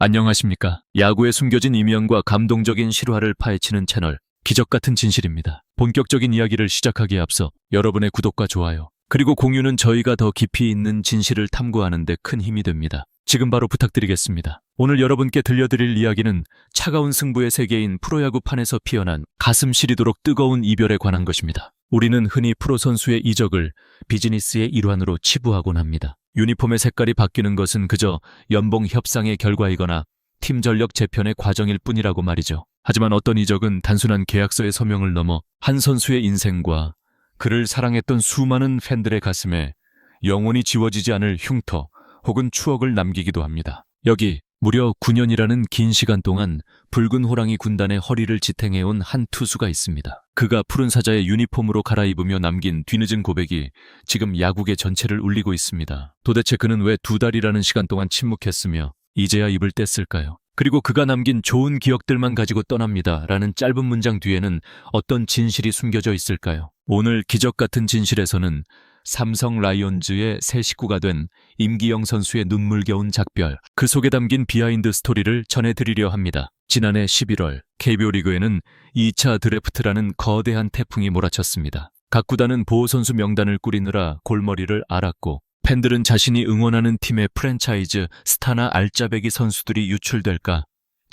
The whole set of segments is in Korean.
안녕하십니까. 야구에 숨겨진 이면과 감동적인 실화를 파헤치는 채널 기적같은 진실입니다. 본격적인 이야기를 시작하기에 앞서 여러분의 구독과 좋아요 그리고 공유는 저희가 더 깊이 있는 진실을 탐구하는 데 큰 힘이 됩니다. 지금 바로 부탁드리겠습니다. 오늘 여러분께 들려드릴 이야기는 차가운 승부의 세계인 프로야구판에서 피어난 가슴 시리도록 뜨거운 이별에 관한 것입니다. 우리는 흔히 프로 선수의 이적을 비즈니스의 일환으로 치부하곤 합니다. 유니폼의 색깔이 바뀌는 것은 그저 연봉 협상의 결과이거나 팀 전력 재편의 과정일 뿐이라고 말이죠. 하지만 어떤 이적은 단순한 계약서의 서명을 넘어 한 선수의 인생과 그를 사랑했던 수많은 팬들의 가슴에 영원히 지워지지 않을 흉터 혹은 추억을 남기기도 합니다. 여기 무려 9년이라는 긴 시간 동안 붉은 호랑이 군단의 허리를 지탱해온 한 투수가 있습니다. 그가 푸른 사자의 유니폼으로 갈아입으며 남긴 뒤늦은 고백이 지금 야구계 전체를 울리고 있습니다. 도대체 그는 왜 2달이라는 시간 동안 침묵했으며 이제야 입을 뗐을까요? 그리고 그가 남긴 좋은 기억들만 가지고 떠납니다. 라는 짧은 문장 뒤에는 어떤 진실이 숨겨져 있을까요? 오늘 기적같은 진실에서는 삼성 라이온즈의 새 식구가 된 임기영 선수의 눈물겨운 작별, 그 속에 담긴 비하인드 스토리를 전해드리려 합니다. 지난해 11월 KBO 리그에는 2차 드래프트라는 거대한 태풍이 몰아쳤습니다. 각 구단은 보호선수 명단을 꾸리느라 골머리를 앓았고 팬들은 자신이 응원하는 팀의 프랜차이즈 스타나 알짜배기 선수들이 유출될까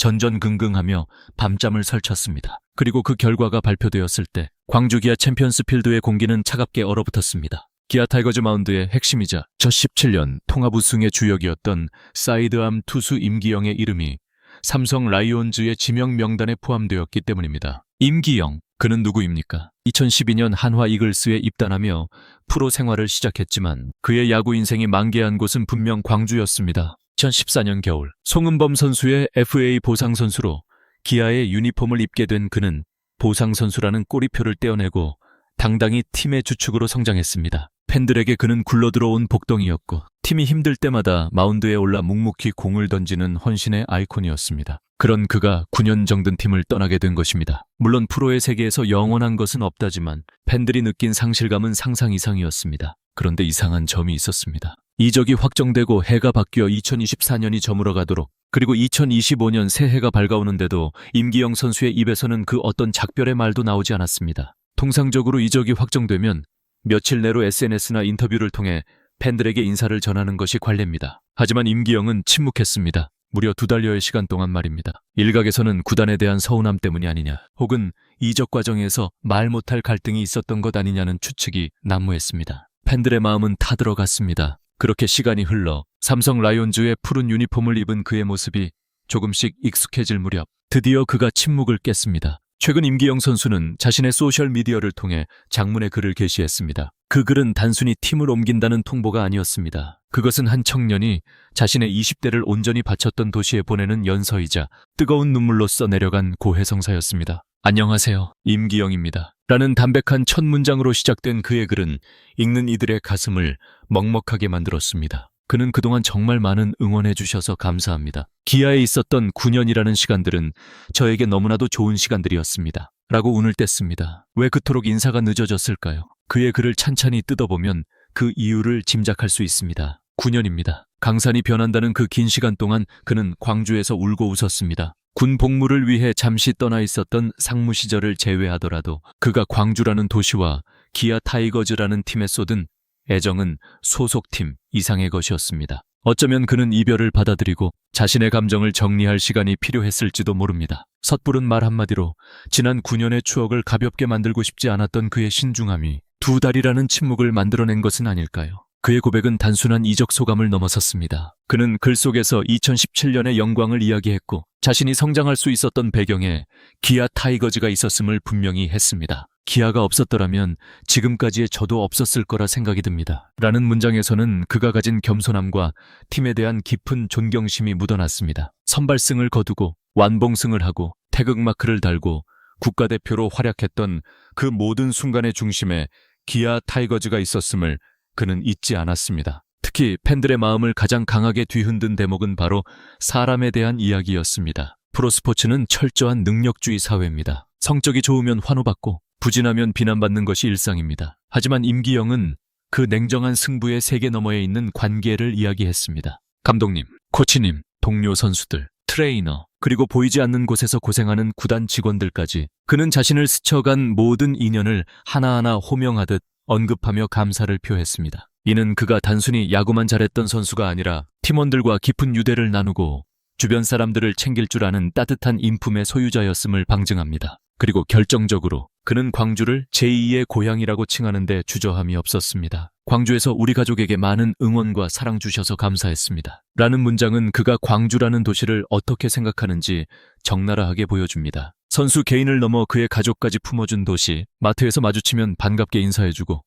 전전긍긍하며 밤잠을 설쳤습니다. 그리고 그 결과가 발표되었을 때 광주 기아 챔피언스 필드의 공기는 차갑게 얼어붙었습니다. 기아 타이거즈 마운드의 핵심이자 저 17년 통합 우승의 주역이었던 사이드암 투수 임기영의 이름이 삼성 라이온즈의 지명 명단에 포함되었기 때문입니다. 임기영, 그는 누구입니까? 2012년 한화 이글스에 입단하며 프로 생활을 시작했지만 그의 야구 인생이 만개한 곳은 분명 광주였습니다. 2014년 겨울 송은범 선수의 FA 보상 선수로 기아의 유니폼을 입게 된 그는 보상 선수라는 꼬리표를 떼어내고 당당히 팀의 주축으로 성장했습니다. 팬들에게 그는 굴러들어온 복덩이였고 팀이 힘들 때마다 마운드에 올라 묵묵히 공을 던지는 헌신의 아이콘이었습니다. 그런 그가 9년 정든 팀을 떠나게 된 것입니다. 물론 프로의 세계에서 영원한 것은 없다지만 팬들이 느낀 상실감은 상상 이상이었습니다. 그런데 이상한 점이 있었습니다. 이적이 확정되고 해가 바뀌어 2024년이 저물어가도록 그리고 2025년 새해가 밝아오는데도 임기영 선수의 입에서는 그 어떤 작별의 말도 나오지 않았습니다. 통상적으로 이적이 확정되면 며칠 내로 SNS나 인터뷰를 통해 팬들에게 인사를 전하는 것이 관례입니다. 하지만 임기영은 침묵했습니다. 무려 2달여의 시간 동안 말입니다. 일각에서는 구단에 대한 서운함 때문이 아니냐 혹은 이적 과정에서 말 못할 갈등이 있었던 것 아니냐는 추측이 난무했습니다. 팬들의 마음은 타들어갔습니다. 그렇게 시간이 흘러 삼성 라이온즈의 푸른 유니폼을 입은 그의 모습이 조금씩 익숙해질 무렵 드디어 그가 침묵을 깼습니다. 최근 임기영 선수는 자신의 소셜미디어를 통해 장문의 글을 게시했습니다. 그 글은 단순히 팀을 옮긴다는 통보가 아니었습니다. 그것은 한 청년이 자신의 20대를 온전히 바쳤던 도시에 보내는 연서이자 뜨거운 눈물로써 내려간 고해성사였습니다. 안녕하세요, 임기영입니다. 라는 담백한 첫 문장으로 시작된 그의 글은 읽는 이들의 가슴을 먹먹하게 만들었습니다. 그는 그동안 정말 많은 응원해 주셔서 감사합니다. 기아에 있었던 9년이라는 시간들은 저에게 너무나도 좋은 시간들이었습니다. 라고 운을 뗐습니다. 왜 그토록 인사가 늦어졌을까요? 그의 글을 찬찬히 뜯어보면 그 이유를 짐작할 수 있습니다. 9년입니다. 강산이 변한다는 그 긴 시간 동안 그는 광주에서 울고 웃었습니다. 군 복무를 위해 잠시 떠나 있었던 상무 시절을 제외하더라도 그가 광주라는 도시와 기아 타이거즈라는 팀에 쏟은 애정은 소속팀 이상의 것이었습니다. 어쩌면 그는 이별을 받아들이고 자신의 감정을 정리할 시간이 필요했을지도 모릅니다. 섣부른 말 한마디로 지난 9년의 추억을 가볍게 만들고 싶지 않았던 그의 신중함이 2달이라는 침묵을 만들어낸 것은 아닐까요? 그의 고백은 단순한 이적 소감을 넘어섰습니다. 그는 글 속에서 2017년의 영광을 이야기했고 자신이 성장할 수 있었던 배경에 기아 타이거즈가 있었음을 분명히 했습니다. 기아가 없었더라면 지금까지의 저도 없었을 거라 생각이 듭니다. 라는 문장에서는 그가 가진 겸손함과 팀에 대한 깊은 존경심이 묻어났습니다. 선발승을 거두고 완봉승을 하고 태극마크를 달고 국가대표로 활약했던 그 모든 순간의 중심에 기아 타이거즈가 있었음을 그는 잊지 않았습니다. 특히 팬들의 마음을 가장 강하게 뒤흔든 대목은 바로 사람에 대한 이야기였습니다. 프로스포츠는 철저한 능력주의 사회입니다. 성적이 좋으면 환호받고 부진하면 비난받는 것이 일상입니다. 하지만 임기영은 그 냉정한 승부의 세계 너머에 있는 관계를 이야기했습니다. 감독님, 코치님, 동료 선수들, 트레이너, 그리고 보이지 않는 곳에서 고생하는 구단 직원들까지 그는 자신을 스쳐간 모든 인연을 하나하나 호명하듯 언급하며 감사를 표했습니다. 이는 그가 단순히 야구만 잘했던 선수가 아니라 팀원들과 깊은 유대를 나누고 주변 사람들을 챙길 줄 아는 따뜻한 인품의 소유자였음을 방증합니다. 그리고 결정적으로 그는 광주를 제2의 고향이라고 칭하는 데 주저함이 없었습니다. 광주에서 우리 가족에게 많은 응원과 사랑 주셔서 감사했습니다. 라는 문장은 그가 광주라는 도시를 어떻게 생각하는지 적나라하게 보여줍니다. 선수 개인을 넘어 그의 가족까지 품어준 도시, 마트에서 마주치면 반갑게 인사해주고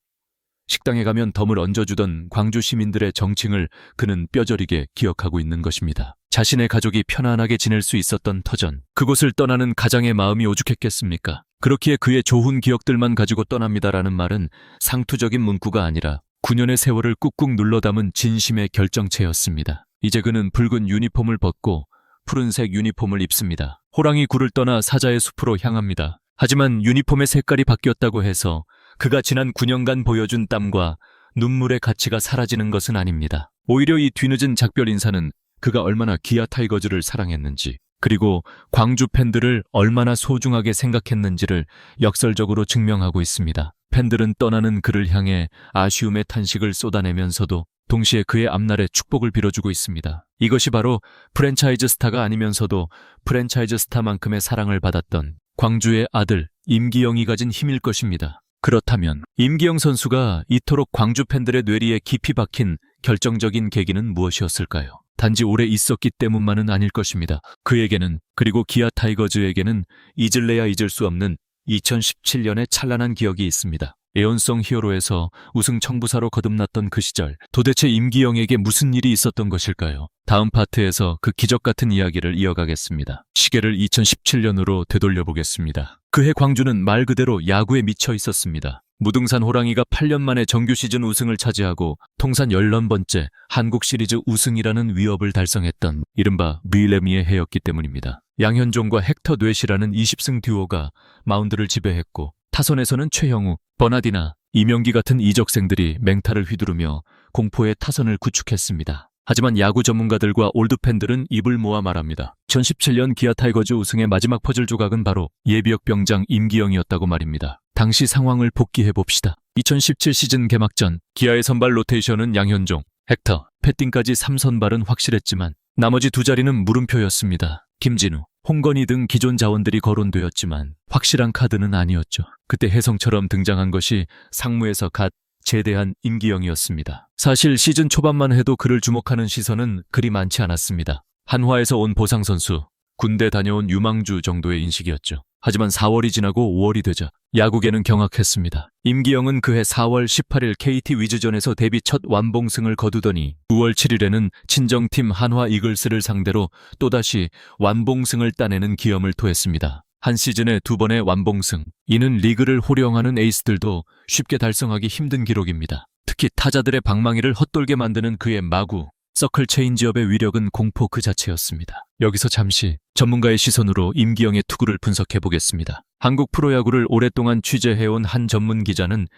식당에 가면 덤을 얹어주던 광주 시민들의 정칭을 그는 뼈저리게 기억하고 있는 것입니다. 자신의 가족이 편안하게 지낼 수 있었던 터전, 그곳을 떠나는 가장의 마음이 오죽했겠습니까? 그렇기에 그의 좋은 기억들만 가지고 떠납니다라는 말은 상투적인 문구가 아니라 9년의 세월을 꾹꾹 눌러 담은 진심의 결정체였습니다. 이제 그는 붉은 유니폼을 벗고 푸른색 유니폼을 입습니다. 호랑이 굴을 떠나 사자의 숲으로 향합니다. 하지만 유니폼의 색깔이 바뀌었다고 해서 그가 지난 9년간 보여준 땀과 눈물의 가치가 사라지는 것은 아닙니다. 오히려 이 뒤늦은 작별 인사는 그가 얼마나 기아 타이거즈를 사랑했는지, 그리고 광주 팬들을 얼마나 소중하게 생각했는지를 역설적으로 증명하고 있습니다. 팬들은 떠나는 그를 향해 아쉬움의 탄식을 쏟아내면서도 동시에 그의 앞날에 축복을 빌어주고 있습니다. 이것이 바로 프랜차이즈 스타가 아니면서도 프랜차이즈 스타만큼의 사랑을 받았던 광주의 아들 임기영이 가진 힘일 것입니다. 그렇다면 임기영 선수가 이토록 광주 팬들의 뇌리에 깊이 박힌 결정적인 계기는 무엇이었을까요? 단지 오래 있었기 때문만은 아닐 것입니다. 그에게는, 그리고 기아 타이거즈에게는 잊을래야 잊을 수 없는 2017년의 찬란한 기억이 있습니다. 애원성 히어로에서 우승 청부사로 거듭났던 그 시절, 도대체 임기영에게 무슨 일이 있었던 것일까요? 다음 파트에서 그 기적 같은 이야기를 이어가겠습니다. 시계를 2017년으로 되돌려보겠습니다. 그해 광주는 말 그대로 야구에 미쳐 있었습니다. 무등산 호랑이가 8년 만에 정규 시즌 우승을 차지하고 통산 14번째 한국 시리즈 우승이라는 위협을 달성했던 이른바 밀레미의 해였기 때문입니다. 양현종과 헥터 뇌시라는 20승 듀오가 마운드를 지배했고, 타선에서는 최형우, 버나디나, 이명기 같은 이적생들이 맹타를 휘두르며 공포의 타선을 구축했습니다. 하지만 야구 전문가들과 올드팬들은 입을 모아 말합니다. 2017년 기아 타이거즈 우승의 마지막 퍼즐 조각은 바로 예비역 병장 임기영이었다고 말입니다. 당시 상황을 복기해봅시다. 2017 시즌 개막전, 기아의 선발 로테이션은 양현종, 헥터, 패팅까지 3선발은 확실했지만 나머지 두 자리는 물음표였습니다. 김진우, 홍건희 등 기존 자원들이 거론되었지만 확실한 카드는 아니었죠. 그때 혜성처럼 등장한 것이 상무에서 갓 제대한 임기영이었습니다. 사실 시즌 초반만 해도 그를 주목하는 시선은 그리 많지 않았습니다. 한화에서 온 보상 선수, 군대 다녀온 유망주 정도의 인식이었죠. 하지만 4월이 지나고 5월이 되자 야구계는 경악했습니다. 임기영은 그해 4월 18일 KT 위즈전에서 데뷔 첫 완봉승을 거두더니 9월 7일에는 친정팀 한화 이글스를 상대로 또다시 완봉승을 따내는 기염을 토했습니다. 한 시즌에 2번의 완봉승, 이는 리그를 호령하는 에이스들도 쉽게 달성하기 힘든 기록입니다. 특히 타자들의 방망이를 헛돌게 만드는 그의 마구, 서클 체인지업의 위력은 공포 그 자체였습니다. 여기서 잠시 전문가의 시선으로 임기영의 투구를 분석해보겠습니다. 한국 프로야구를 오랫동안 취재해온 한 전문 기자는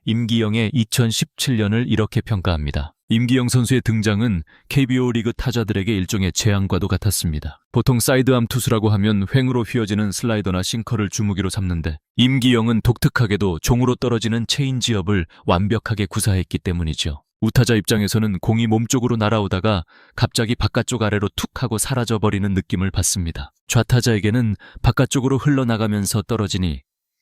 임기영의 2017년을 이렇게 평가합니다. 임기영 선수의 등장은 KBO 리그 타자들에게 일종의 재앙과도 같았습니다. 보통 사이드암 투수라고 하면 횡으로 휘어지는 슬라이더나 싱커를 주무기로 삼는데, 임기영은 독특하게도 종으로 떨어지는 체인지업을 완벽하게 구사했기 때문이죠. 우타자 입장에서는 공이 몸쪽으로 날아오다가 갑자기 바깥쪽 아래로 툭 하고 사라져버리는 느낌을 받습니다. 좌타자에게는 바깥쪽으로 흘러나가면서 떨어지니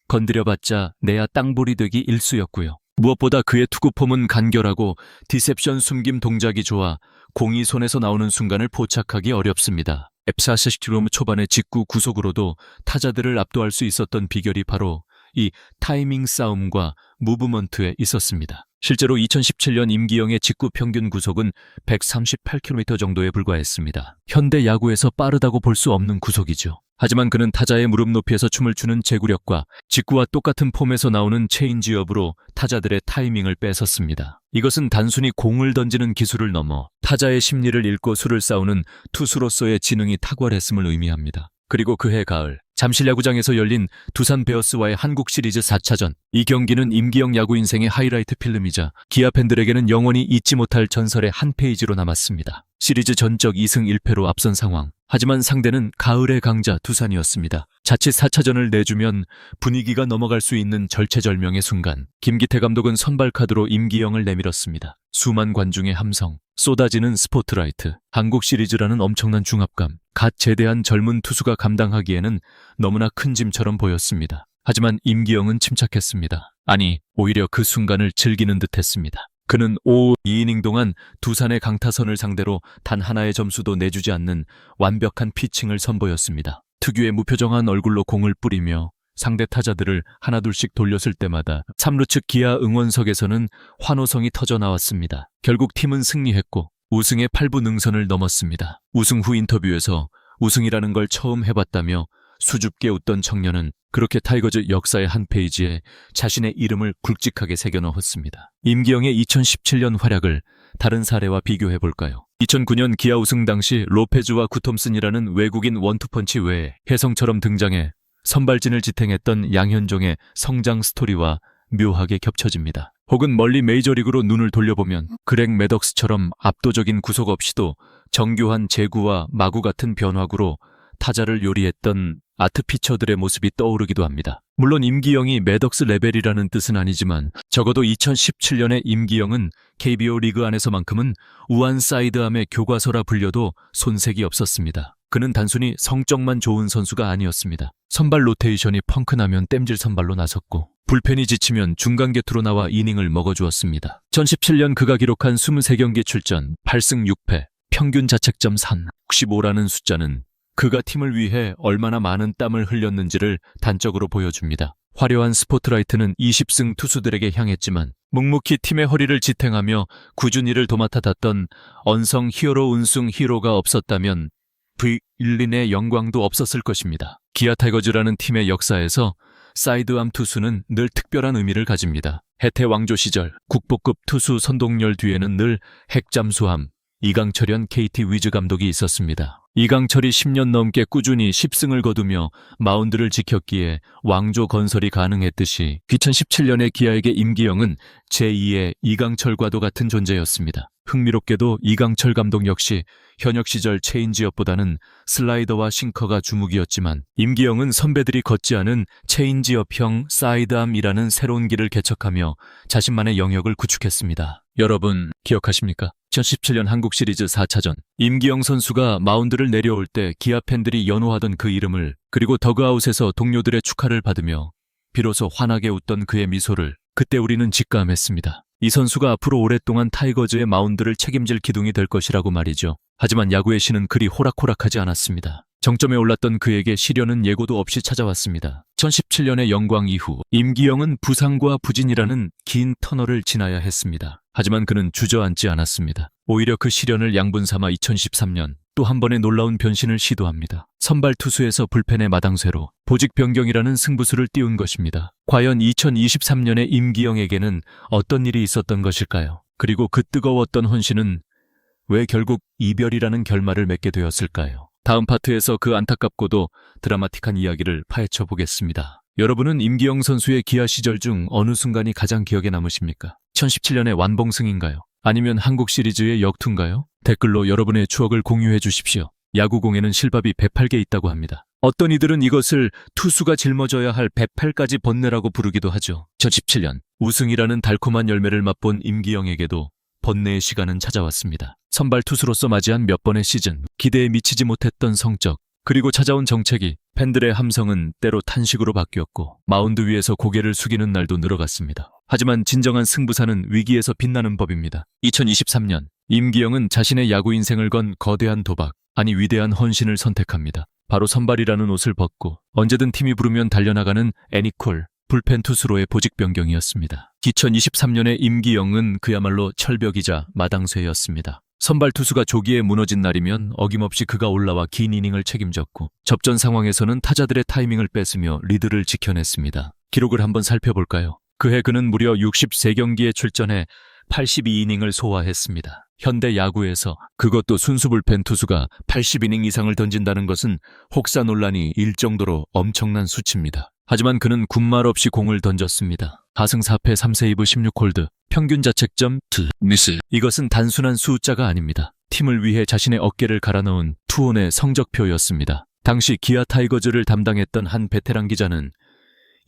건드려봤자 내야 땅볼이 되기 일쑤였고요. 무엇보다 그의 투구폼은 간결하고 디셉션 숨김 동작이 좋아 공이 손에서 나오는 순간을 포착하기 어렵습니다. 앱사시스트롬 초반의 직구 구속으로도 타자들을 압도할 수 있었던 비결이 바로 이 타이밍 싸움과 무브먼트에 있었습니다. 실제로 2017년 임기영의 직구 평균 구속은 138km 정도에 불과했습니다. 현대 야구에서 빠르다고 볼 수 없는 구속이죠. 하지만 그는 타자의 무릎 높이에서 춤을 추는 제구력과 직구와 똑같은 폼에서 나오는 체인지업으로 타자들의 타이밍을 뺏었습니다. 이것은 단순히 공을 던지는 기술을 넘어 타자의 심리를 읽고 수를 싸우는 투수로서의 지능이 탁월했음을 의미합니다. 그리고 그해 가을, 잠실 야구장에서 열린 두산 베어스와의 한국 시리즈 4차전. 이 경기는 임기영 야구 인생의 하이라이트 필름이자 기아 팬들에게는 영원히 잊지 못할 전설의 한 페이지로 남았습니다. 시리즈 전적 2승 1패로 앞선 상황. 하지만 상대는 가을의 강자 두산이었습니다. 자칫 4차전을 내주면 분위기가 넘어갈 수 있는 절체절명의 순간, 김기태 감독은 선발 카드로 임기영을 내밀었습니다. 수만 관중의 함성, 쏟아지는 스포트라이트, 한국 시리즈라는 엄청난 중압감, 갓 제대한 젊은 투수가 감당하기에는 너무나 큰 짐처럼 보였습니다. 하지만 임기영은 침착했습니다. 아니, 오히려 그 순간을 즐기는 듯했습니다. 그는 2이닝 동안 두산의 강타선을 상대로 단 하나의 점수도 내주지 않는 완벽한 피칭을 선보였습니다. 특유의 무표정한 얼굴로 공을 뿌리며 상대 타자들을 하나둘씩 돌렸을 때마다 3루 측 기아 응원석에서는 환호성이 터져 나왔습니다. 결국 팀은 승리했고 우승의 8부 능선을 넘었습니다. 우승 후 인터뷰에서 우승이라는 걸 처음 해봤다며 수줍게 웃던 청년은 그렇게 타이거즈 역사의 한 페이지에 자신의 이름을 굵직하게 새겨넣었습니다. 임기영의 2017년 활약을 다른 사례와 비교해볼까요? 2009년 기아 우승 당시 로페즈와 구톰슨이라는 외국인 원투펀치 외에 혜성처럼 등장해 선발진을 지탱했던 양현종의 성장 스토리와 묘하게 겹쳐집니다. 혹은 멀리 메이저리그로 눈을 돌려보면 그렉 매덕스처럼 압도적인 구속 없이도 정교한 제구와 마구 같은 변화구로 타자를 요리했던 아트피처들의 모습이 떠오르기도 합니다. 물론 임기영이 매덕스 레벨이라는 뜻은 아니지만 적어도 2017년의 임기영은 KBO 리그 안에서만큼은 우한 사이드암의 교과서라 불려도 손색이 없었습니다. 그는 단순히 성적만 좋은 선수가 아니었습니다. 선발 로테이션이 펑크나면 땜질 선발로 나섰고 불펜이 지치면 중간 개투로 나와 이닝을 먹어주었습니다. 2017년 그가 기록한 23경기 출전, 8승 6패, 평균 자책점 3, 65라는 숫자는 그가 팀을 위해 얼마나 많은 땀을 흘렸는지를 단적으로 보여줍니다. 화려한 스포트라이트는 20승 투수들에게 향했지만 묵묵히 팀의 허리를 지탱하며 꾸준히를 도맡아탔던 언성 히어로 운숭 히로가 없었다면 V1린의 영광도 없었을 것입니다. 기아 타이거즈라는 팀의 역사에서 사이드암 투수는 늘 특별한 의미를 가집니다. 해태 왕조 시절 국보급 투수 선동열 뒤에는 늘 핵잠수함 이강철현 KT 위즈 감독이 있었습니다. 이강철이 10년 넘게 꾸준히 10승을 거두며 마운드를 지켰기에 왕조 건설이 가능했듯이 2017년에 기아에게 임기영은 제2의 이강철과도 같은 존재였습니다. 흥미롭게도 이강철 감독 역시 현역 시절 체인지업보다는 슬라이더와 싱커가 주목이었지만 임기영은 선배들이 걷지 않은 체인지업형 사이드암이라는 새로운 길을 개척하며 자신만의 영역을 구축했습니다. 여러분 기억하십니까? 2017년 한국 시리즈 4차전 임기영 선수가 마운드를 내려올 때 기아 팬들이 연호하던 그 이름을 그리고 더그아웃에서 동료들의 축하를 받으며 비로소 환하게 웃던 그의 미소를 그때 우리는 직감했습니다. 이 선수가 앞으로 오랫동안 타이거즈의 마운드를 책임질 기둥이 될 것이라고 말이죠. 하지만 야구의 신은 그리 호락호락하지 않았습니다. 정점에 올랐던 그에게 시련은 예고도 없이 찾아왔습니다. 2017년의 영광 이후 임기영은 부상과 부진이라는 긴 터널을 지나야 했습니다. 하지만 그는 주저앉지 않았습니다. 오히려 그 시련을 양분 삼아 2013년 또 한 번의 놀라운 변신을 시도합니다. 선발 투수에서 불펜의 마당쇠로 보직 변경이라는 승부수를 띄운 것입니다. 과연 2023년의 임기영에게는 어떤 일이 있었던 것일까요? 그리고 그 뜨거웠던 헌신은 왜 결국 이별이라는 결말을 맺게 되었을까요? 다음 파트에서 그 안타깝고도 드라마틱한 이야기를 파헤쳐 보겠습니다. 여러분은 임기영 선수의 기아 시절 중 어느 순간이 가장 기억에 남으십니까? 2017년의 완봉승인가요? 아니면 한국 시리즈의 역투인가요? 댓글로 여러분의 추억을 공유해 주십시오. 야구공에는 실밥이 108개 있다고 합니다. 어떤 이들은 이것을 투수가 짊어져야 할 108가지 번뇌라고 부르기도 하죠. 2017년 우승이라는 달콤한 열매를 맛본 임기영에게도 번뇌의 시간은 찾아왔습니다. 선발 투수로서 맞이한 몇 번의 시즌, 기대에 미치지 못했던 성적, 그리고 찾아온 정책이 팬들의 함성은 때로 탄식으로 바뀌었고 마운드 위에서 고개를 숙이는 날도 늘어갔습니다. 하지만 진정한 승부사는 위기에서 빛나는 법입니다. 2023년 임기영은 자신의 야구 인생을 건 거대한 도박, 아니 위대한 헌신을 선택합니다. 바로 선발이라는 옷을 벗고 언제든 팀이 부르면 달려나가는 애니콜, 불펜 투수로의 보직 변경이었습니다. 2023년의 임기영은 그야말로 철벽이자 마당쇠였습니다. 선발 투수가 조기에 무너진 날이면 어김없이 그가 올라와 긴 이닝을 책임졌고 접전 상황에서는 타자들의 타이밍을 뺏으며 리드를 지켜냈습니다. 기록을 한번 살펴볼까요? 그해 그는 무려 63경기에 출전해 82이닝을 소화했습니다. 현대 야구에서 그것도 순수 불펜 투수가 80이닝 이상을 던진다는 것은 혹사 논란이 일 정도로 엄청난 수치입니다. 하지만 그는 군말 없이 공을 던졌습니다. 4승 4패 3세이브 16홀드, 평균 자책점 2 미스. 이것은 단순한 숫자가 아닙니다. 팀을 위해 자신의 어깨를 갈아넣은 투혼의 성적표였습니다. 당시 기아 타이거즈를 담당했던 한 베테랑 기자는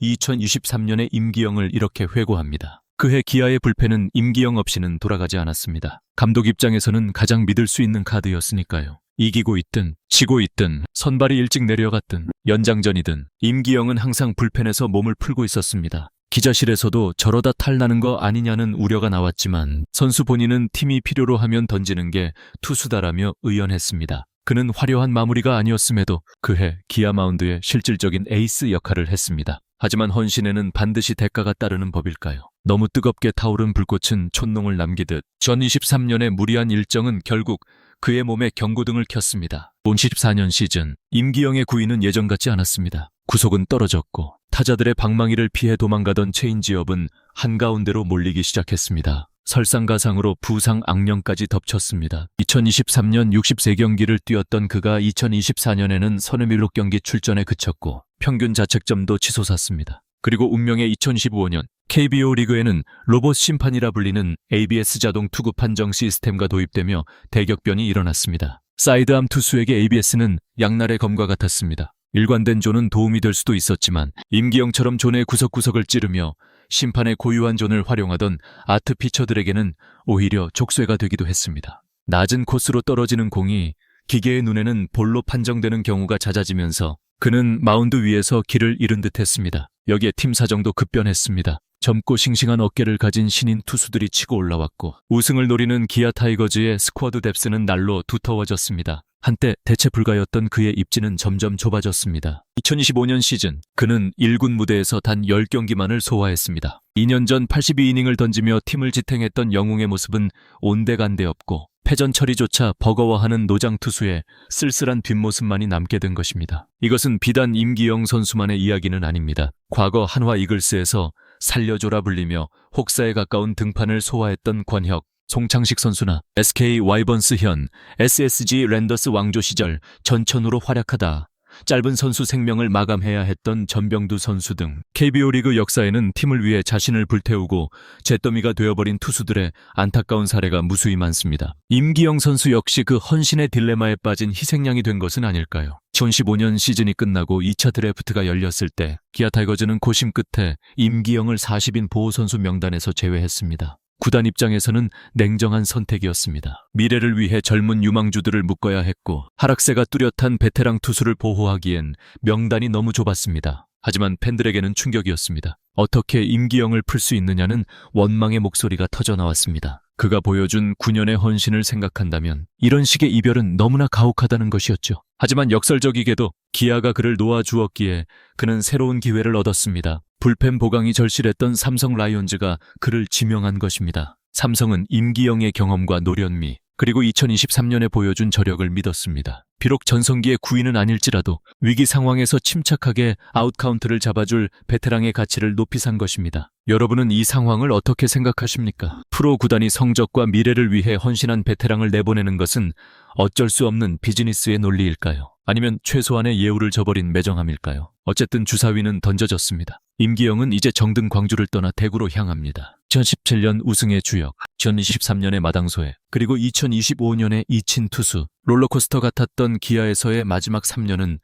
2023년의 임기영을 이렇게 회고합니다. 그해 기아의 불펜은 임기영 없이는 돌아가지 않았습니다. 감독 입장에서는 가장 믿을 수 있는 카드였으니까요. 이기고 있든 지고 있든 선발이 일찍 내려갔든 연장전이든 임기영은 항상 불펜에서 몸을 풀고 있었습니다. 기자실에서도 저러다 탈나는 거 아니냐는 우려가 나왔지만 선수 본인은 팀이 필요로 하면 던지는 게 투수다라며 의연했습니다. 그는 화려한 마무리가 아니었음에도 그해 기아 마운드에 실질적인 에이스 역할을 했습니다. 하지만 헌신에는 반드시 대가가 따르는 법일까요? 너무 뜨겁게 타오른 불꽃은 촌농을 남기듯 2023년의 무리한 일정은 결국 그의 몸에 경고등을 켰습니다. 2014년 시즌 임기영의 구위는 예전 같지 않았습니다. 구속은 떨어졌고 타자들의 방망이를 피해 도망가던 체인지업은 한가운데로 몰리기 시작했습니다. 설상가상으로 부상 악령까지 덮쳤습니다. 2023년 63경기를 뛰었던 그가 2024년에는 37경기 출전에 그쳤고 평균 자책점도 치솟았습니다. 그리고 운명의 2015년 KBO 리그에는 로봇 심판이라 불리는 ABS 자동 투구 판정 시스템과 도입되며 대격변이 일어났습니다. 사이드암 투수에게 ABS는 양날의 검과 같았습니다. 일관된 존은 도움이 될 수도 있었지만 임기영처럼 존의 구석구석을 찌르며 심판의 고유한 존을 활용하던 아트 피처들에게는 오히려 족쇄가 되기도 했습니다. 낮은 코스로 떨어지는 공이 기계의 눈에는 볼로 판정되는 경우가 잦아지면서 그는 마운드 위에서 길을 잃은 듯 했습니다. 여기에 팀 사정도 급변했습니다. 젊고 싱싱한 어깨를 가진 신인 투수들이 치고 올라왔고 우승을 노리는 기아 타이거즈의 스쿼드 뎁스는 날로 두터워졌습니다. 한때 대체 불가였던 그의 입지는 점점 좁아졌습니다. 2025년 시즌 그는 1군 무대에서 단 10경기만을 소화했습니다. 2년 전 82이닝을 던지며 팀을 지탱했던 영웅의 모습은 온데간데 없고 패전 처리조차 버거워하는 노장 투수의 쓸쓸한 뒷모습만이 남게 된 것입니다. 이것은 비단 임기영 선수만의 이야기는 아닙니다. 과거 한화 이글스에서 살려줘라 불리며 혹사에 가까운 등판을 소화했던 권혁, 송창식 선수나 SK 와이번스 현, SSG 랜더스 왕조 시절 전천후로 활약하다 짧은 선수 생명을 마감해야 했던 전병두 선수 등 KBO 리그 역사에는 팀을 위해 자신을 불태우고 잿더미가 되어버린 투수들의 안타까운 사례가 무수히 많습니다. 임기영 선수 역시 그 헌신의 딜레마에 빠진 희생양이 된 것은 아닐까요? 2015년 시즌이 끝나고 2차 드래프트가 열렸을 때 기아 타이거즈는 고심 끝에 임기영을 40인 보호선수 명단에서 제외했습니다. 구단 입장에서는 냉정한 선택이었습니다. 미래를 위해 젊은 유망주들을 묶어야 했고 하락세가 뚜렷한 베테랑 투수를 보호하기엔 명단이 너무 좁았습니다. 하지만 팬들에게는 충격이었습니다. 어떻게 임기영을 풀 수 있느냐는 원망의 목소리가 터져나왔습니다. 그가 보여준 9년의 헌신을 생각한다면 이런 식의 이별은 너무나 가혹하다는 것이었죠. 하지만 역설적이게도 기아가 그를 놓아주었기에 그는 새로운 기회를 얻었습니다. 불펜 보강이 절실했던 삼성 라이온즈가 그를 지명한 것입니다. 삼성은 임기영의 경험과 노련미 그리고 2023년에 보여준 저력을 믿었습니다. 비록 전성기의 구위는 아닐지라도 위기 상황에서 침착하게 아웃카운트를 잡아줄 베테랑의 가치를 높이 산 것입니다. 여러분은 이 상황을 어떻게 생각하십니까? 프로 구단이 성적과 미래를 위해 헌신한 베테랑을 내보내는 것은 어쩔 수 없는 비즈니스의 논리일까요? 아니면 최소한의 예우를 저버린 매정함일까요? 어쨌든 주사위는 던져졌습니다. 임기영은 이제 정든 광주를 떠나 대구로 향합니다. 2017년 우승의 주역, 2023년의 마당소에, 그리고 2025년의 이친 투수, 롤러코스터 같았던 기아에서의 마지막 3년은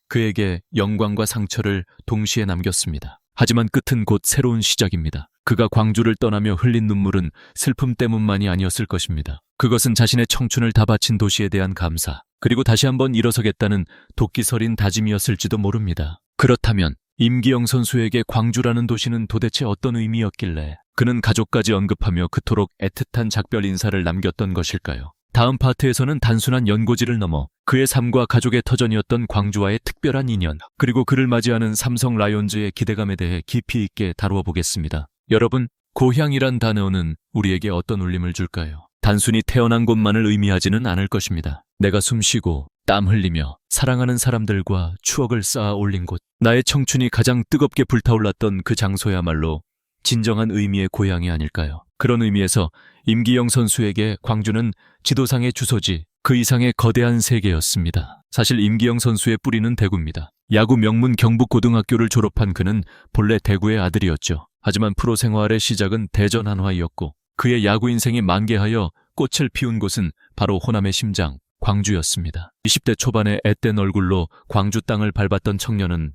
그에게 영광과 상처를 동시에 남겼습니다. 하지만 끝은 곧 새로운 시작입니다. 그가 광주를 떠나며 흘린 눈물은 슬픔 때문만이 아니었을 것입니다. 그것은 자신의 청춘을 다 바친 도시에 대한 감사, 그리고 다시 한번 일어서겠다는 도끼서린 다짐이었을지도 모릅니다. 그렇다면 임기영 선수에게 광주라는 도시는 도대체 어떤 의미였길래 그는 가족까지 언급하며 그토록 애틋한 작별 인사를 남겼던 것일까요? 다음 파트에서는 단순한 연고지를 넘어 그의 삶과 가족의 터전이었던 광주와의 특별한 인연, 그리고 그를 맞이하는 삼성 라이온즈의 기대감에 대해 깊이 있게 다루어 보겠습니다. 여러분, 고향이란 단어는 우리에게 어떤 울림을 줄까요? 단순히 태어난 곳만을 의미하지는 않을 것입니다. 내가 숨쉬고 땀 흘리며 사랑하는 사람들과 추억을 쌓아 올린 곳, 나의 청춘이 가장 뜨겁게 불타올랐던 그 장소야말로 진정한 의미의 고향이 아닐까요? 그런 의미에서 임기영 선수에게 광주는 지도상의 주소지, 그 이상의 거대한 세계였습니다. 사실 임기영 선수의 뿌리는 대구입니다. 야구 명문 경북고등학교를 졸업한 그는 본래 대구의 아들이었죠. 하지만 프로 생활의 시작은 대전 한화이었고 그의 야구 인생이 만개하여 꽃을 피운 곳은 바로 호남의 심장, 광주였습니다. 20대 초반의 앳된 얼굴로 광주 땅을 밟았던 청년은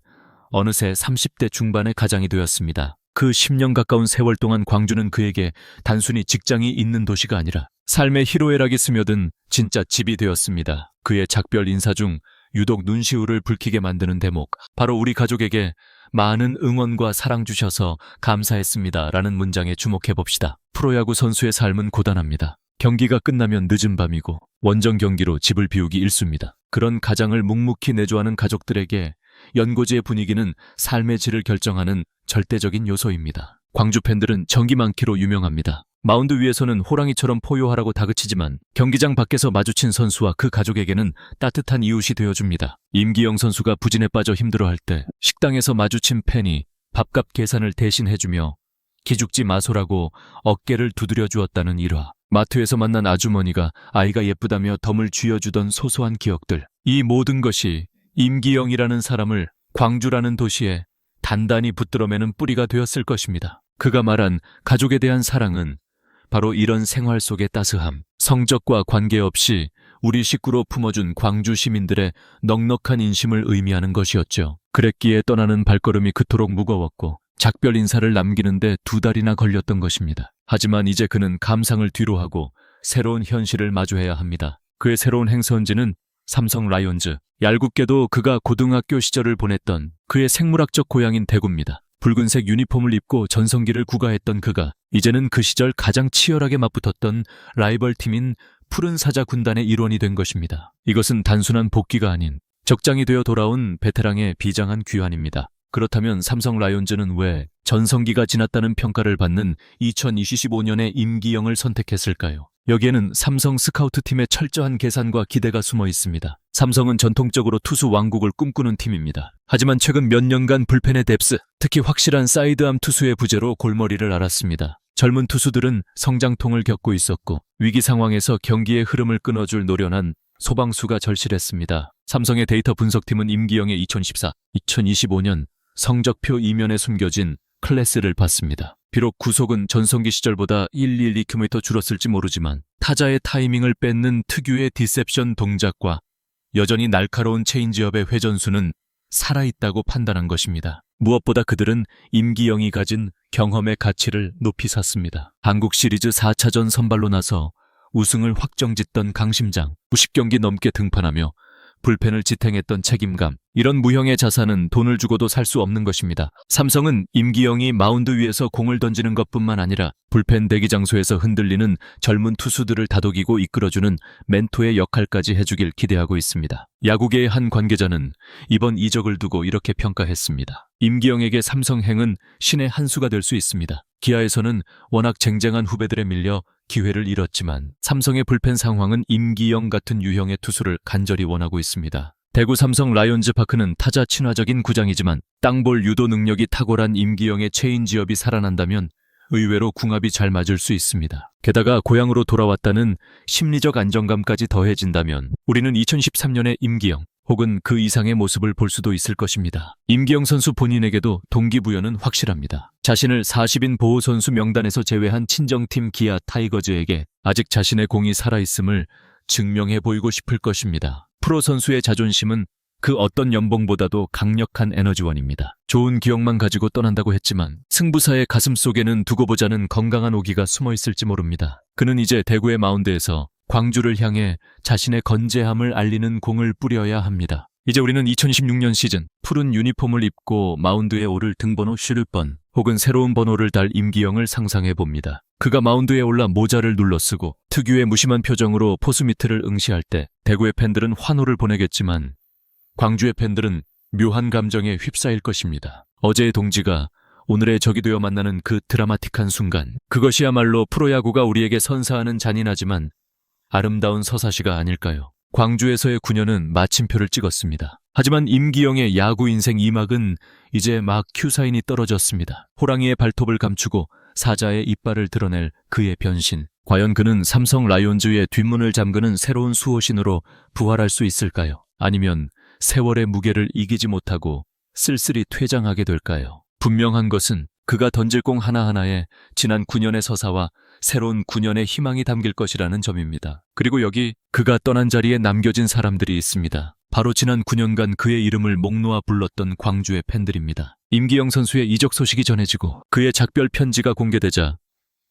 어느새 30대 중반의 가장이 되었습니다. 그 10년 가까운 세월 동안 광주는 그에게 단순히 직장이 있는 도시가 아니라 삶의 희로애락이 스며든 진짜 집이 되었습니다. 그의 작별 인사 중 유독 눈시울을 붉히게 만드는 대목, 바로 우리 가족에게 많은 응원과 사랑 주셔서 감사했습니다 라는 문장에 주목해봅시다. 프로야구 선수의 삶은 고단합니다. 경기가 끝나면 늦은 밤이고 원정 경기로 집을 비우기 일쑤입니다. 그런 가장을 묵묵히 내조하는 가족들에게 연고지의 분위기는 삶의 질을 결정하는 절대적인 요소입니다. 광주 팬들은 정이 많기로 유명합니다. 마운드 위에서는 호랑이처럼 포효하라고 다그치지만 경기장 밖에서 마주친 선수와 그 가족에게는 따뜻한 이웃이 되어줍니다. 임기영 선수가 부진에 빠져 힘들어할 때 식당에서 마주친 팬이 밥값 계산을 대신 해주며 기죽지 마소라고 어깨를 두드려 주었다는 일화. 마트에서 만난 아주머니가 아이가 예쁘다며 덤을 쥐어주던 소소한 기억들. 이 모든 것이 임기영이라는 사람을 광주라는 도시에 단단히 붙들어매는 뿌리가 되었을 것입니다. 그가 말한 가족에 대한 사랑은 바로 이런 생활 속의 따스함, 성적과 관계없이 우리 식구로 품어준 광주 시민들의 넉넉한 인심을 의미하는 것이었죠. 그랬기에 떠나는 발걸음이 그토록 무거웠고 작별 인사를 남기는데 2달이나 걸렸던 것입니다. 하지만 이제 그는 감상을 뒤로하고 새로운 현실을 마주해야 합니다. 그의 새로운 행선지는 삼성 라이온즈, 얄궂게도 그가 고등학교 시절을 보냈던 그의 생물학적 고향인 대구입니다. 붉은색 유니폼을 입고 전성기를 구가했던 그가 이제는 그 시절 가장 치열하게 맞붙었던 라이벌 팀인 푸른 사자 군단의 일원이 된 것입니다. 이것은 단순한 복귀가 아닌 적장이 되어 돌아온 베테랑의 비장한 귀환입니다. 그렇다면 삼성 라이온즈는 왜 전성기가 지났다는 평가를 받는 2025년의 임기영을 선택했을까요? 여기에는 삼성 스카우트팀의 철저한 계산과 기대가 숨어 있습니다. 삼성은 전통적으로 투수 왕국을 꿈꾸는 팀입니다. 하지만 최근 몇 년간 불펜의 뎁스, 특히 확실한 사이드암 투수의 부재로 골머리를 앓았습니다. 젊은 투수들은 성장통을 겪고 있었고 위기 상황에서 경기의 흐름을 끊어줄 노련한 소방수가 절실했습니다. 삼성의 데이터 분석팀은 임기영의 2014, 2025년 성적표 이면에 숨겨진 클래스를 봤습니다. 비록 구속은 전성기 시절보다 112km 줄었을지 모르지만 타자의 타이밍을 뺏는 특유의 디셉션 동작과 여전히 날카로운 체인지업의 회전수는 살아있다고 판단한 것입니다. 무엇보다 그들은 임기영이 가진 경험의 가치를 높이 샀습니다. 한국 시리즈 4차전 선발로 나서 우승을 확정짓던 강심장, 90경기 넘게 등판하며 불펜을 지탱했던 책임감, 이런 무형의 자산은 돈을 주고도 살 수 없는 것입니다. 삼성은 임기영이 마운드 위에서 공을 던지는 것뿐만 아니라 불펜 대기 장소에서 흔들리는 젊은 투수들을 다독이고 이끌어주는 멘토의 역할까지 해주길 기대하고 있습니다. 야구계의 한 관계자는 이번 이적을 두고 이렇게 평가했습니다. 임기영에게 삼성행은 신의 한 수가 될 수 있습니다. 기아에서는 워낙 쟁쟁한 후배들에 밀려 기회를 잃었지만 삼성의 불펜 상황은 임기영 같은 유형의 투수를 간절히 원하고 있습니다. 대구 삼성 라이온즈 파크는 타자 친화적인 구장이지만 땅볼 유도 능력이 탁월한 임기영의 체인지업이 살아난다면 의외로 궁합이 잘 맞을 수 있습니다. 게다가 고향으로 돌아왔다는 심리적 안정감까지 더해진다면 우리는 2013년의 임기영 혹은 그 이상의 모습을 볼 수도 있을 것입니다. 임기영 선수 본인에게도 동기부여는 확실합니다. 자신을 40인 보호선수 명단에서 제외한 친정팀 기아 타이거즈에게 아직 자신의 공이 살아있음을 증명해 보이고 싶을 것입니다. 프로 선수의 자존심은 그 어떤 연봉보다도 강력한 에너지원입니다. 좋은 기억만 가지고 떠난다고 했지만 승부사의 가슴속에는 두고 보자는 건강한 오기가 숨어 있을지 모릅니다. 그는 이제 대구의 마운드에서 광주를 향해 자신의 건재함을 알리는 공을 뿌려야 합니다. 이제 우리는 2016년 시즌 푸른 유니폼을 입고 마운드에 오를 등번호 슈르번 혹은 새로운 번호를 달 임기영을 상상해 봅니다. 그가 마운드에 올라 모자를 눌러쓰고 특유의 무심한 표정으로 포수미트를 응시할 때 대구의 팬들은 환호를 보내겠지만 광주의 팬들은 묘한 감정에 휩싸일 것입니다. 어제의 동지가 오늘의 적이 되어 만나는 그 드라마틱한 순간, 그것이야말로 프로야구가 우리에게 선사하는 잔인하지만 아름다운 서사시가 아닐까요? 광주에서의 9년은 마침표를 찍었습니다. 하지만 임기영의 야구 인생 2막은 이제 막 큐사인이 떨어졌습니다. 호랑이의 발톱을 감추고 사자의 이빨을 드러낼 그의 변신. 과연 그는 삼성 라이온즈의 뒷문을 잠그는 새로운 수호신으로 부활할 수 있을까요? 아니면 세월의 무게를 이기지 못하고 쓸쓸히 퇴장하게 될까요? 분명한 것은 그가 던질 공 하나하나에 지난 9년의 서사와 새로운 9년의 희망이 담길 것이라는 점입니다. 그리고 여기 그가 떠난 자리에 남겨진 사람들이 있습니다. 바로 지난 9년간 그의 이름을 목 놓아 불렀던 광주의 팬들입니다. 임기영 선수의 이적 소식이 전해지고 그의 작별 편지가 공개되자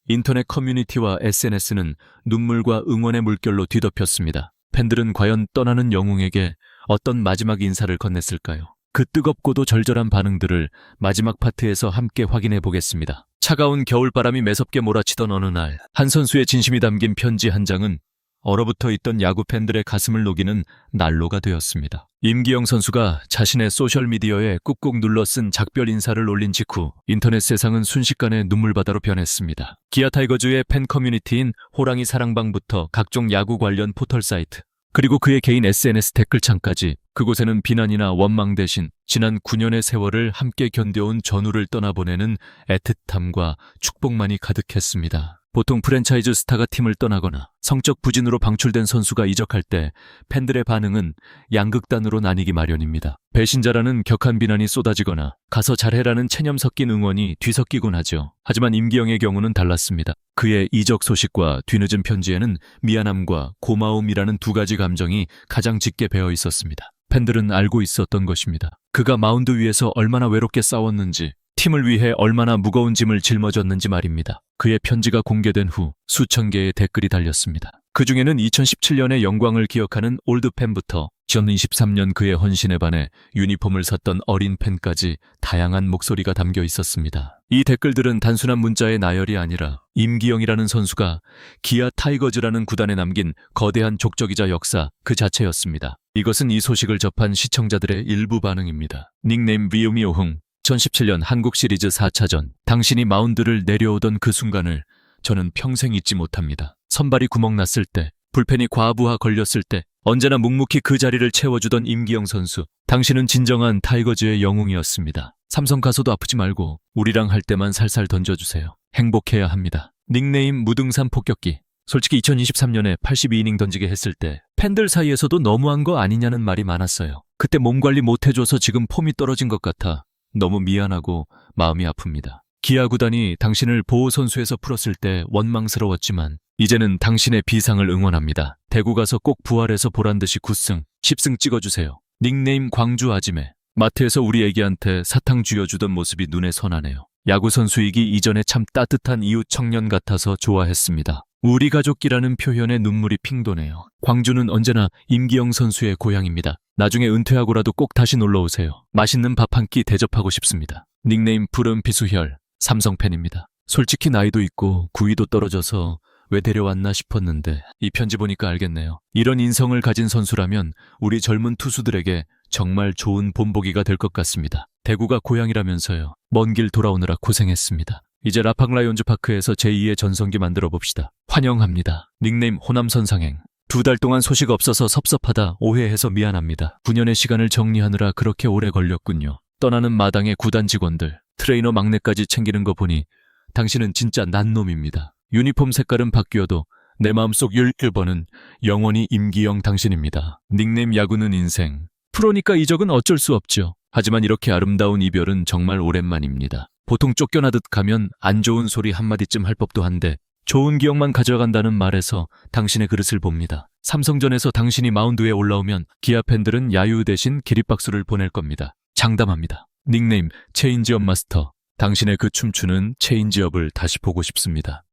인터넷 커뮤니티와 SNS는 눈물과 응원의 물결로 뒤덮였습니다. 팬들은 과연 떠나는 영웅에게 어떤 마지막 인사를 건넸을까요? 그 뜨겁고도 절절한 반응들을 마지막 파트에서 함께 확인해 보겠습니다. 차가운 겨울바람이 매섭게 몰아치던 어느 날, 한 선수의 진심이 담긴 편지 한 장은 얼어붙어 있던 야구 팬들의 가슴을 녹이는 난로가 되었습니다. 임기영 선수가 자신의 소셜미디어에 꾹꾹 눌러 쓴 작별 인사를 올린 직후 인터넷 세상은 순식간에 눈물바다로 변했습니다. 기아 타이거즈의 팬 커뮤니티인 호랑이 사랑방부터 각종 야구 관련 포털 사이트, 그리고 그의 개인 SNS 댓글창까지 그곳에는 비난이나 원망 대신 지난 9년의 세월을 함께 견뎌온 전우를 떠나보내는 애틋함과 축복만이 가득했습니다. 보통 프랜차이즈 스타가 팀을 떠나거나 성적 부진으로 방출된 선수가 이적할 때 팬들의 반응은 양극단으로 나뉘기 마련입니다. 배신자라는 격한 비난이 쏟아지거나 가서 잘해라는 체념 섞인 응원이 뒤섞이곤 하죠. 하지만 임기영의 경우는 달랐습니다. 그의 이적 소식과 뒤늦은 편지에는 미안함과 고마움이라는 두 가지 감정이 가장 짙게 배어 있었습니다. 팬들은 알고 있었던 것입니다. 그가 마운드 위에서 얼마나 외롭게 싸웠는지, 팀을 위해 얼마나 무거운 짐을 짊어졌는지 말입니다. 그의 편지가 공개된 후 수천 개의 댓글이 달렸습니다. 그 중에는 2017년의 영광을 기억하는 올드팬부터 2023년 그의 헌신에 반해 유니폼을 샀던 어린 팬까지 다양한 목소리가 담겨 있었습니다. 이 댓글들은 단순한 문자의 나열이 아니라 임기영이라는 선수가 기아 타이거즈라는 구단에 남긴 거대한 족적이자 역사 그 자체였습니다. 이것은 이 소식을 접한 시청자들의 일부 반응입니다. 닉네임 위우미오흥 2017년 한국 시리즈 4차전, 당신이 마운드를 내려오던 그 순간을 저는 평생 잊지 못합니다. 선발이 구멍났을 때, 불펜이 과부하 걸렸을 때 언제나 묵묵히 그 자리를 채워주던 임기영 선수. 당신은 진정한 타이거즈의 영웅이었습니다. 삼성 가서도 아프지 말고 우리랑 할 때만 살살 던져주세요. 행복해야 합니다. 닉네임 무등산 폭격기. 솔직히 2023년에 82이닝 던지게 했을 때 팬들 사이에서도 너무한 거 아니냐는 말이 많았어요. 그때 몸 관리 못해줘서 지금 폼이 떨어진 것 같아 너무 미안하고 마음이 아픕니다. 기아 구단이 당신을 보호 선수에서 풀었을 때 원망스러웠지만 이제는 당신의 비상을 응원합니다. 대구 가서 꼭 부활해서 보란듯이 9승, 10승 찍어주세요. 닉네임 광주 아지매. 마트에서 우리 애기한테 사탕 쥐어주던 모습이 눈에 선하네요. 야구 선수이기 이전에 참 따뜻한 이웃 청년 같아서 좋아했습니다. 우리 가족이라는 표현에 눈물이 핑 도네요. 광주는 언제나 임기영 선수의 고향입니다. 나중에 은퇴하고라도 꼭 다시 놀러오세요. 맛있는 밥 한 끼 대접하고 싶습니다. 닉네임 푸른 비수혈, 삼성팬입니다. 솔직히 나이도 있고 구위도 떨어져서 왜 데려왔나 싶었는데 이 편지 보니까 알겠네요. 이런 인성을 가진 선수라면 우리 젊은 투수들에게 정말 좋은 본보기가 될 것 같습니다. 대구가 고향이라면서요. 먼 길 돌아오느라 고생했습니다. 이제 라팡 라이온즈 파크에서 제2의 전성기 만들어 봅시다. 환영합니다. 닉네임 호남선상행. 2달 동안 소식 없어서 섭섭하다 오해해서 미안합니다. 9년의 시간을 정리하느라 그렇게 오래 걸렸군요. 떠나는 마당의 구단 직원들, 트레이너 막내까지 챙기는 거 보니 당신은 진짜 난놈입니다. 유니폼 색깔은 바뀌어도 내 마음속 11번은 영원히 임기영 당신입니다. 닉네임 야구는 인생. 프로니까 이적은 어쩔 수 없죠. 하지만 이렇게 아름다운 이별은 정말 오랜만입니다. 보통 쫓겨나듯 가면 안 좋은 소리 한마디쯤 할 법도 한데 좋은 기억만 가져간다는 말에서 당신의 그릇을 봅니다. 삼성전에서 당신이 마운드에 올라오면 기아 팬들은 야유 대신 기립박수를 보낼 겁니다. 장담합니다. 닉네임 체인지업 마스터. 당신의 그 춤추는 체인지업을 다시 보고 싶습니다.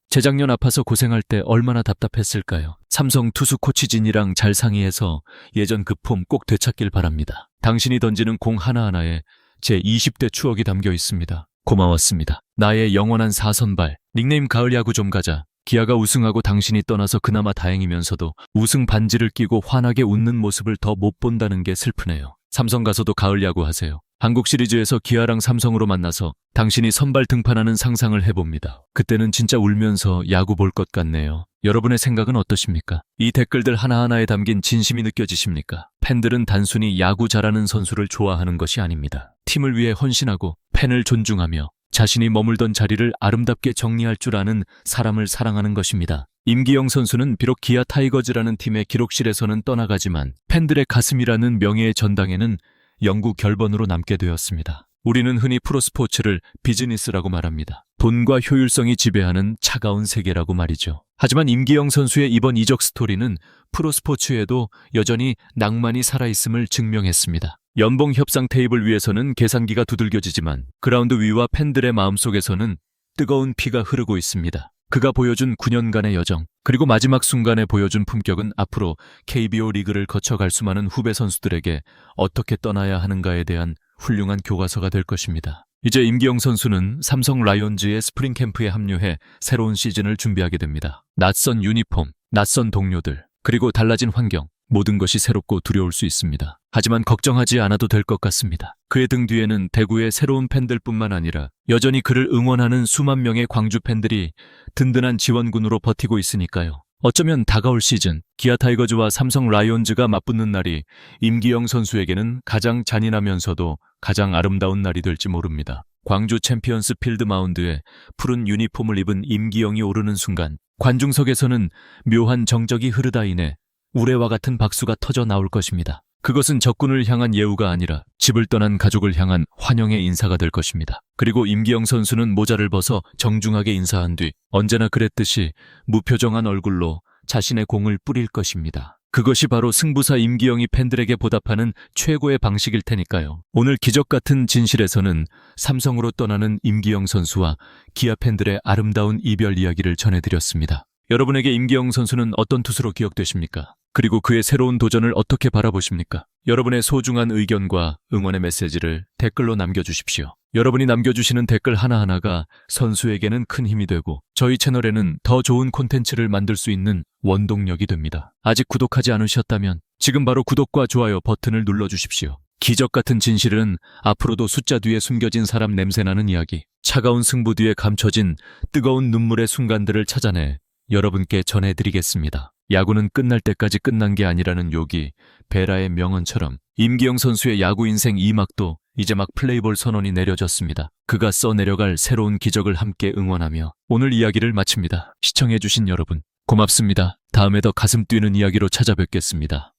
재작년 아파서 고생할 때 얼마나 답답했을까요? 삼성 투수 코치진이랑 잘 상의해서 예전 그 폼 꼭 되찾길 바랍니다. 당신이 던지는 공 하나하나에 제 20대 추억이 담겨 있습니다. 고마웠습니다. 나의 영원한 4선발. 닉네임 가을 야구 좀 가자. 기아가 우승하고 당신이 떠나서 그나마 다행이면서도 우승 반지를 끼고 환하게 웃는 모습을 더 못 본다는 게 슬프네요. 삼성 가서도 가을 야구 하세요. 한국 시리즈에서 기아랑 삼성으로 만나서 당신이 선발 등판하는 상상을 해봅니다. 그때는 진짜 울면서 야구 볼 것 같네요. 여러분의 생각은 어떠십니까? 이 댓글들 하나하나에 담긴 진심이 느껴지십니까? 팬들은 단순히 야구 잘하는 선수를 좋아하는 것이 아닙니다. 팀을 위해 헌신하고 팬을 존중하며 자신이 머물던 자리를 아름답게 정리할 줄 아는 사람을 사랑하는 것입니다. 임기영 선수는 비록 기아 타이거즈라는 팀의 기록실에서는 떠나가지만 팬들의 가슴이라는 명예의 전당에는 영구 결번으로 남게 되었습니다. 우리는 흔히 프로스포츠를 비즈니스라고 말합니다. 돈과 효율성이 지배하는 차가운 세계라고 말이죠. 하지만 임기영 선수의 이번 이적 스토리는 프로스포츠에도 여전히 낭만이 살아있음을 증명했습니다. 연봉 협상 테이블 위에서는 계산기가 두들겨지지만 그라운드 위와 팬들의 마음속에서는 뜨거운 피가 흐르고 있습니다. 그가 보여준 9년간의 여정, 그리고 마지막 순간에 보여준 품격은 앞으로 KBO 리그를 거쳐갈 수많은 후배 선수들에게 어떻게 떠나야 하는가에 대한 훌륭한 교과서가 될 것입니다. 이제 임기영 선수는 삼성 라이온즈의 스프링 캠프에 합류해 새로운 시즌을 준비하게 됩니다. 낯선 유니폼, 낯선 동료들, 그리고 달라진 환경, 모든 것이 새롭고 두려울 수 있습니다. 하지만 걱정하지 않아도 될 것 같습니다. 그의 등 뒤에는 대구의 새로운 팬들뿐만 아니라 여전히 그를 응원하는 수만 명의 광주 팬들이 든든한 지원군으로 버티고 있으니까요. 어쩌면 다가올 시즌, 기아 타이거즈와 삼성 라이온즈가 맞붙는 날이 임기영 선수에게는 가장 잔인하면서도 가장 아름다운 날이 될지 모릅니다. 광주 챔피언스 필드 마운드에 푸른 유니폼을 입은 임기영이 오르는 순간 관중석에서는 묘한 정적이 흐르다이내 우레와 같은 박수가 터져 나올 것입니다. 그것은 적군을 향한 예우가 아니라 집을 떠난 가족을 향한 환영의 인사가 될 것입니다. 그리고 임기영 선수는 모자를 벗어 정중하게 인사한 뒤 언제나 그랬듯이 무표정한 얼굴로 자신의 공을 뿌릴 것입니다. 그것이 바로 승부사 임기영이 팬들에게 보답하는 최고의 방식일 테니까요. 오늘 기적 같은 진실에서는 삼성으로 떠나는 임기영 선수와 기아 팬들의 아름다운 이별 이야기를 전해드렸습니다. 여러분에게 임기영 선수는 어떤 투수로 기억되십니까? 그리고 그의 새로운 도전을 어떻게 바라보십니까? 여러분의 소중한 의견과 응원의 메시지를 댓글로 남겨주십시오. 여러분이 남겨주시는 댓글 하나하나가 선수에게는 큰 힘이 되고 저희 채널에는 더 좋은 콘텐츠를 만들 수 있는 원동력이 됩니다. 아직 구독하지 않으셨다면 지금 바로 구독과 좋아요 버튼을 눌러주십시오. 기적 같은 진실은 앞으로도 숫자 뒤에 숨겨진 사람 냄새나는 이야기, 차가운 승부 뒤에 감춰진 뜨거운 눈물의 순간들을 찾아내 여러분께 전해드리겠습니다. 야구는 끝날 때까지 끝난 게 아니라는 요기, 베라의 명언처럼 임기영 선수의 야구 인생 2막도 이제 막 플레이볼 선언이 내려졌습니다. 그가 써내려갈 새로운 기적을 함께 응원하며 오늘 이야기를 마칩니다. 시청해주신 여러분 고맙습니다. 다음에 더 가슴 뛰는 이야기로 찾아뵙겠습니다.